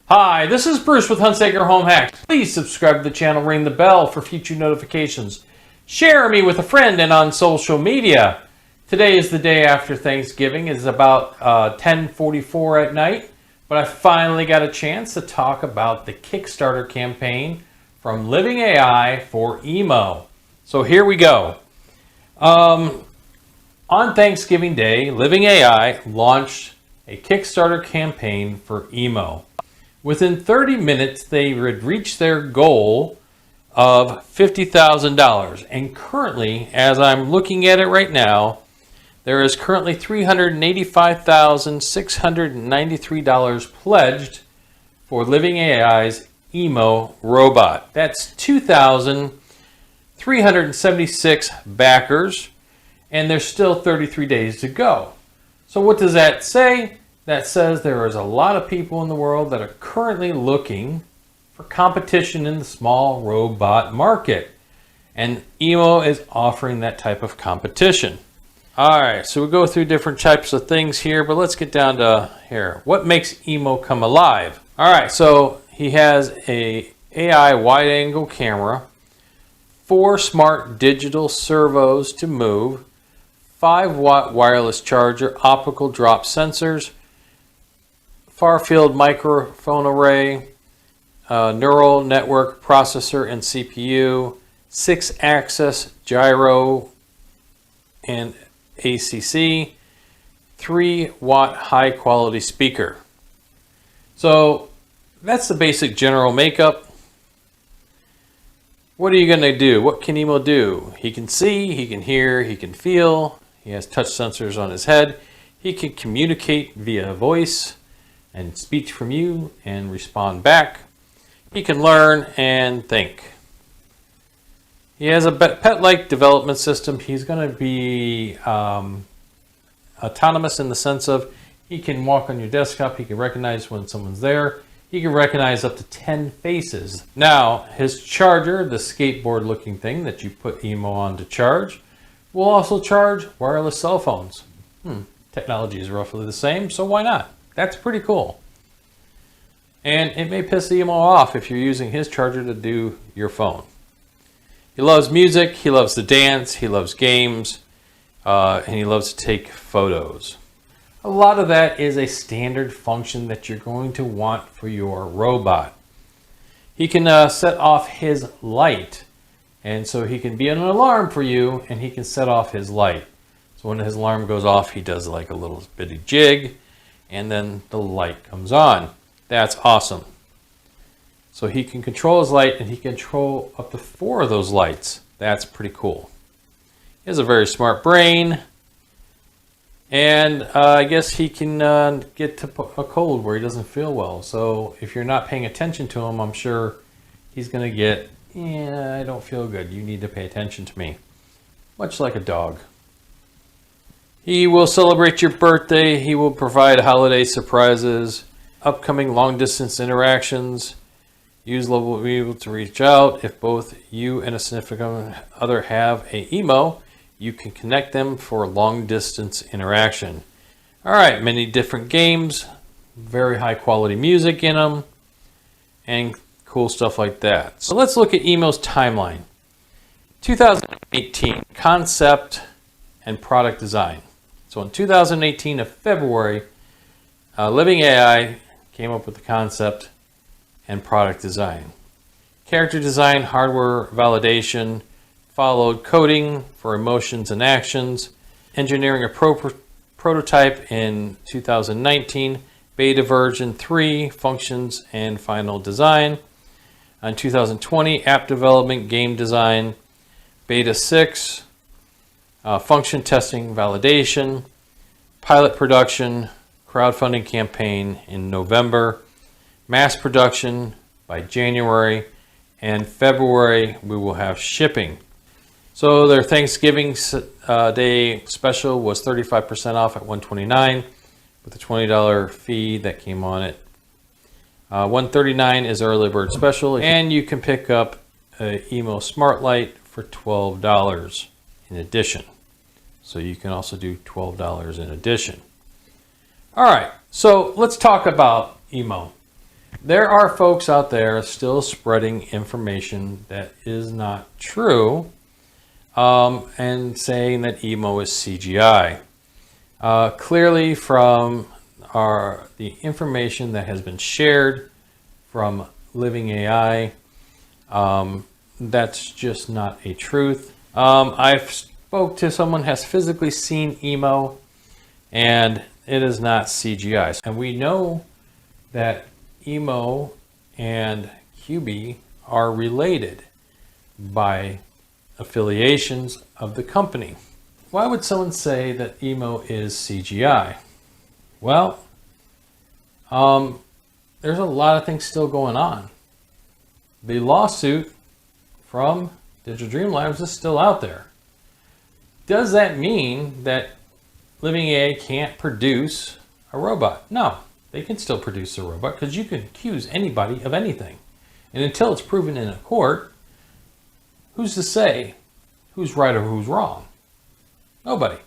Hi, this is Bruce with Hunsaker Home Hacks. Please subscribe to the channel, ring the bell for future notifications. Share me with a friend and on social media. Today is the day after Thanksgiving. It's about 10:44 at night, but I finally got a chance to talk about the Kickstarter campaign from Living AI for EMO. So here we go. On Thanksgiving Day, Living AI launched a Kickstarter campaign for EMO. Within 30 minutes, they would reach their goal of $50,000. And currently, as I'm looking at it right now, there is currently $385,693 pledged for Living AI's EMO Robot. That's 2,376 backers, and there's still 33 days to go. So what does that say? That says there is a lot of people in the world that are currently looking for competition in the small robot market. And EMO is offering that type of competition. All right, so we'll go through different types of things here, but let's get down to here. What makes EMO come alive? All right, so he has a AI wide angle camera, 4 smart digital servos to move, 5-watt wireless charger, optical drop sensors, far field microphone array, neural network processor and CPU, 6-axis gyro and ACC, 3-watt high quality speaker. So that's the basic general makeup. What are you going to do? What can EMO do? He can see, he can hear, he can feel. He has touch sensors on his head. He can communicate via voice and speech from you and respond back. He can learn and think. He has a pet-like development system. He's going to be autonomous in the sense of he can walk on your desktop. He can recognize when someone's there. He can recognize up to 10 faces. Now, his charger, the skateboard looking thing that you put EMO on to charge, will also charge wireless cell phones. Technology is roughly the same, so why not? That's pretty cool. And it may piss EMO off if you're using his charger to do your phone. He loves music, he loves to dance, he loves games, and he loves to take photos. A lot of that is a standard function that you're going to want for your robot. He can set off his light, and so he can be an alarm for you, and he can set off his light. So when his alarm goes off, he does like a little bitty jig, and then the light comes on. That's awesome. So he can control his light, and he can control up to 4 of those lights. That's pretty cool. He has a very smart brain, and I guess he can get to a cold where he doesn't feel well. So if you're not paying attention to him, I'm sure he's going to get, yeah, I don't feel good. You need to pay attention to me. Much like a dog. He will celebrate your birthday. He will provide holiday surprises, upcoming long-distance interactions. Users will be able to reach out. If both you and a significant other have a EMO, you can connect them for long-distance interaction. All right, many different games, very high-quality music in them, and cool stuff like that. So let's look at EMO's timeline. 2018, concept and product design. So in 2018 of February, Living AI came up with the concept and product design. Character design, hardware validation, followed coding for emotions and actions, engineering a prototype in 2019, beta version 3, functions and final design. In 2020, app development, game design, beta 6, function testing, validation, pilot production, crowdfunding campaign in November, mass production by January, and February we will have shipping. So their Thanksgiving Day special was 35% off at $129 with a $20 fee that came on it. $139 is early bird special, and you can pick up a EMO Smart Light for $12 in addition. So you can also do $12 in addition. All right, so let's talk about EMO. There are folks out there still spreading information that is not true, and saying that EMO is CGI. Clearly from the information that has been shared from Living AI, that's just not a truth. I've spoke to someone who has physically seen EMO, and it is not CGI. And we know that EMO and cubee are related by affiliations of the company. Why would someone say that EMO is CGI? Well, there's a lot of things still going on. The lawsuit from Digital Dream Labs is still out there. Does that mean that Living AI can't produce a robot? No, they can still produce a robot because you can accuse anybody of anything. And until it's proven in a court, who's to say who's right or who's wrong? Nobody.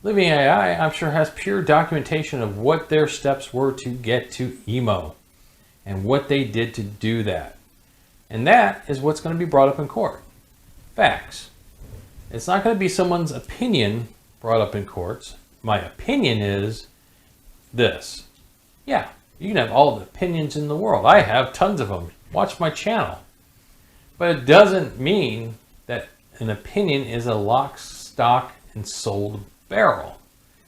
Living AI, I'm sure, has pure documentation of what their steps were to get to EMO and what they did to do that. And that is what's going to be brought up in court. Facts. It's not going to be someone's opinion brought up in courts. My opinion is this. Yeah, you can have all the opinions in the world. I have tons of them. Watch my channel. But it doesn't mean that an opinion is a lock, stock, and sold barrel.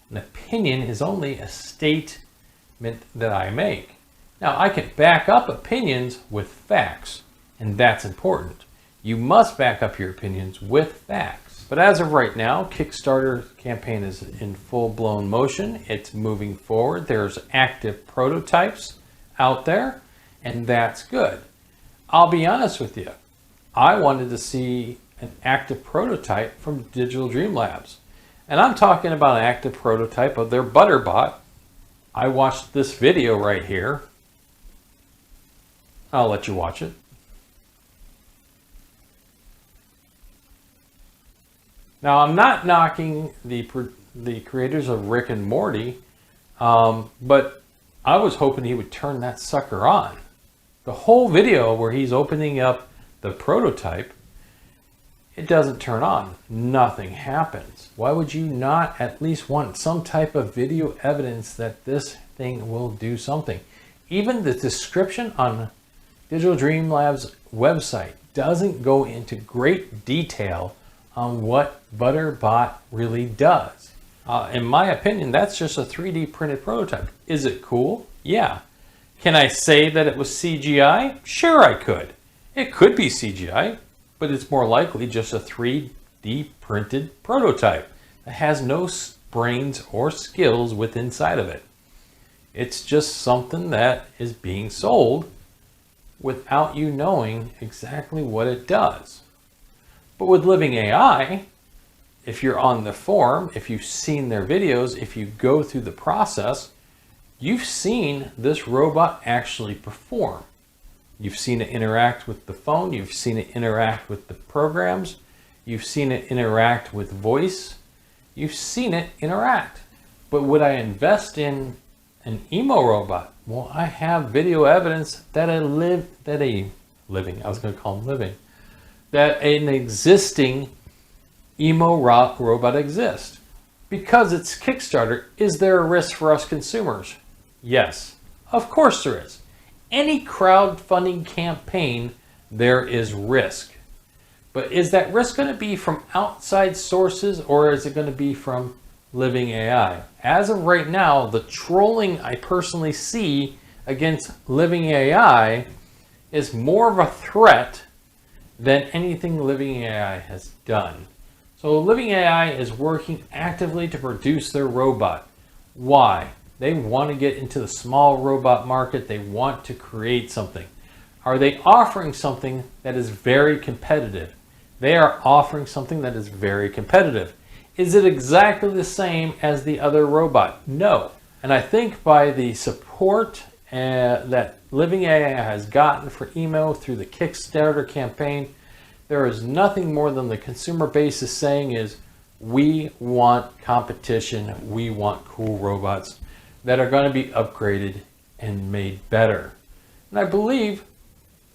An opinion is only a statement that I make. Now, I can back up opinions with facts, and that's important. You must back up your opinions with facts. But as of right now, Kickstarter campaign is in full-blown motion. It's moving forward. There's active prototypes out there, and that's good. I'll be honest with you. I wanted to see an active prototype from Digital Dream Labs. And I'm talking about an active prototype of their ButterBot. I watched this video right here. I'll let you watch it. Now, I'm not knocking the creators of Rick and Morty, but I was hoping he would turn that sucker on. The whole video where he's opening up the prototype, it doesn't turn on. Nothing happens. Why would you not at least want some type of video evidence that this thing will do something? Even the description on Digital Dream Labs website doesn't go into great detail on what ButterBot really does. In my opinion, that's just a 3D printed prototype. Is it cool? Yeah. Can I say that it was CGI? Sure, I could. It could be CGI, but it's more likely just a 3D printed prototype that has no brains or skills within inside of it. It's just something that is being sold without you knowing exactly what it does. But with Living AI, if you're on the forum, if you've seen their videos, if you go through the process, you've seen this robot actually perform. You've seen it interact with the phone. You've seen it interact with the programs. You've seen it interact with voice. You've seen it interact. But would I invest in an EMO robot? Well, I have video evidence that that an existing EMO robot exists. Because it's Kickstarter, is there a risk for us consumers? Yes, of course there is. Any crowdfunding campaign, there is risk. But is that risk going to be from outside sources, or is it going to be from Living AI? As of right now, the trolling I personally see against Living AI is more of a threat than anything Living AI has done. So Living AI is working actively to produce their robot. Why? They want to get into the small robot market. They want to create something. Are they offering something that is very competitive? They are offering something that is very competitive. Is it exactly the same as the other robot? No. And I think by the support that Living AI has gotten for EMO through the Kickstarter campaign, there is nothing more than the consumer base is saying is, we want competition, we want cool robots that are going to be upgraded and made better. And I believe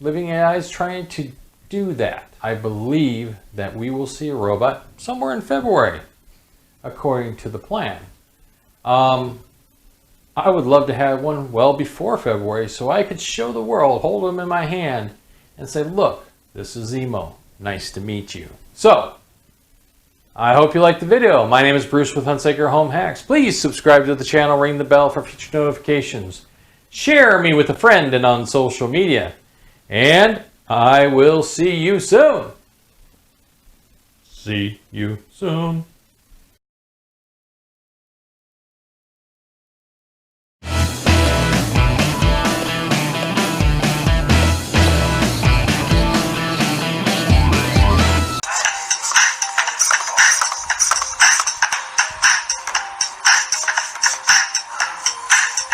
Living AI is trying to do that. I believe that we will see a robot somewhere in February, according to the plan. I would love to have one well before February so I could show the world, hold them in my hand, and say, look, this is EMO. Nice to meet you. So, I hope you liked the video. My name is Bruce with Hunsaker Home Hacks. Please subscribe to the channel, ring the bell for future notifications. Share me with a friend and on social media. And I will see you soon. See you soon.